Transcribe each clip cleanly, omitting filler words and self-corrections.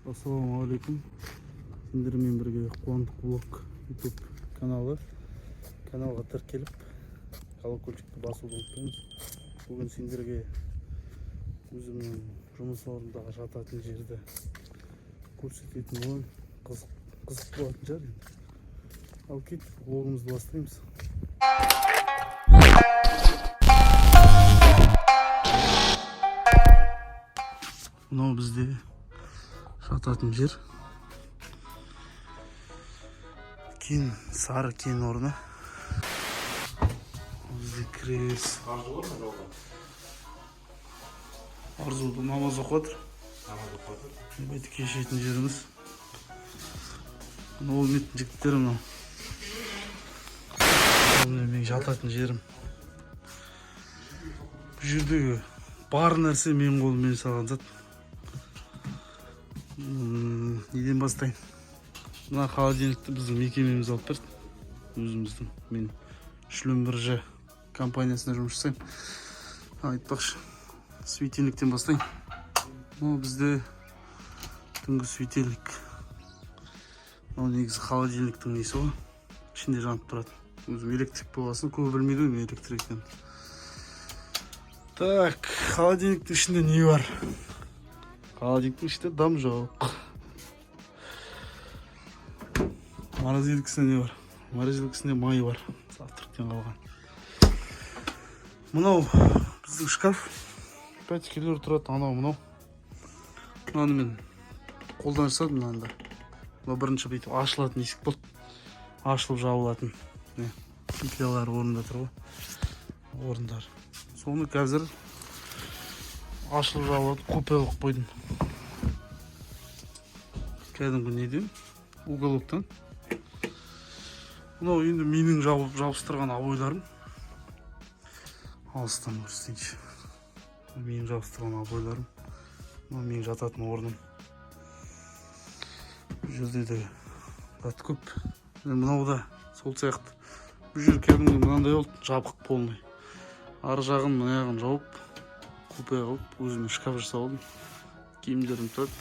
Ассалаумағалейкум. Сендермен бірге Қуандық Влог YouTube каналға тіркеліп колокольчикті басуды ұмытпаңыз. Бүгін сендерге өзімнің жұмыс орнындағы жататын жерді көрсететін боламын. Қызық болатын шығар енді. Ал кеттік, влогымызды бастаймыз. Мынау бізде жататын жер. Сары кен орны. Бізде кіреберіс. Арзуды намаз оқып отыр. Бәйті кешетін жеріміз. Ол меттің жігіттері мынау. Мен жататын жерім. Бұл жердегі бар нәрсе мен қолыммен салған зат. Неден бастайын? Мына холодильникті біздің мекемеміз алып берді. Өзіміздің. Мен Шлюмберже компаниясына жұмыс жасаймын. Айтпақшы, светильниктен бастайын. Бұл бізде түнгі светильник. Ол негізі холодильниктің несі ғой. Ішінде жанып тұрады. Өзім электрик болғасын көбі білмейді ғой мен электрик екенін. Так, холодильниктің ішінде не бар? Холодильниктің ішінде дам жоқ. Морозилкісінде не бар? Морозилкісінде май бар. Завтрактен қалған. Мынау біздің шкаф. 5 кило тұрады. Анау мынау. Мынаны мен қолдан жасадым мынанда. Мына бірінші бүйтіп ашылатын есік болды. Ашылып жабылатын. Петлялар орында тұр ғой. Орындар. Соны қазір ашылып жабылады. Купе қылып қойдым. Кәдімгі неден? Уголоктан. Мынау енді менің жабыстырған обойларым. Алыстан көрсетейінші. Менің жабыстырған обойларым. Мынау менің жататын орным. Бұл жерде де зат көп. Мынау да сол сияқты. Бұл жер кәдімгі мынандай болды, жабық полный. Ар жағын, мына жағын жауып, купе қылып, өзіме шкаф жасап алдым. Киімдерім тұрады.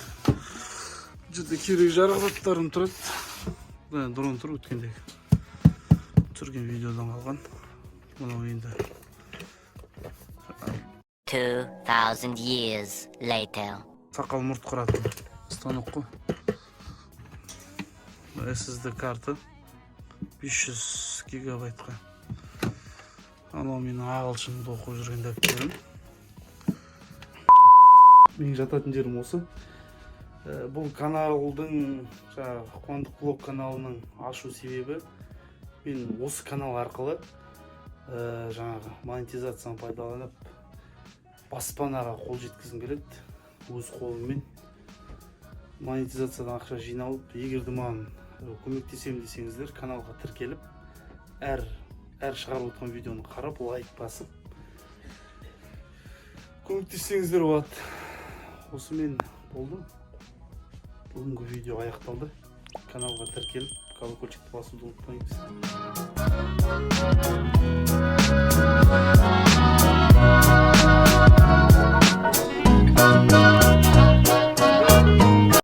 Бұл жерде керек жарық заттарым тұрады. Дрон тұр өткендегі. Түсірген видеодан қалған. Мынау енді 2000 years later. Сақал мұрт құратын станок қой. SSD карта 500 гигабайтқа. Анау менің ағылшынды оқып жүрген дәптерім. Менің жататын жерім осы. Бұл каналдың, Қуандық Влог каналының ашу себебі, мен осы канал арқылы жаңағы монетизацияны пайдаланып баспанаға қол жеткізгім келеді. Өз қолыммен монетизациядан ақша жиналып, егерде маған көмектесем десеңіздер, каналға тіркеліп, әр шығарып отырған видеоны қарап, лайк басып көмектессеңіздер болады. Осымен болдым. Бүгінгі видео аяқталды. Каналға тіркеліп, колокольчикті басуды ұмытпаңыз.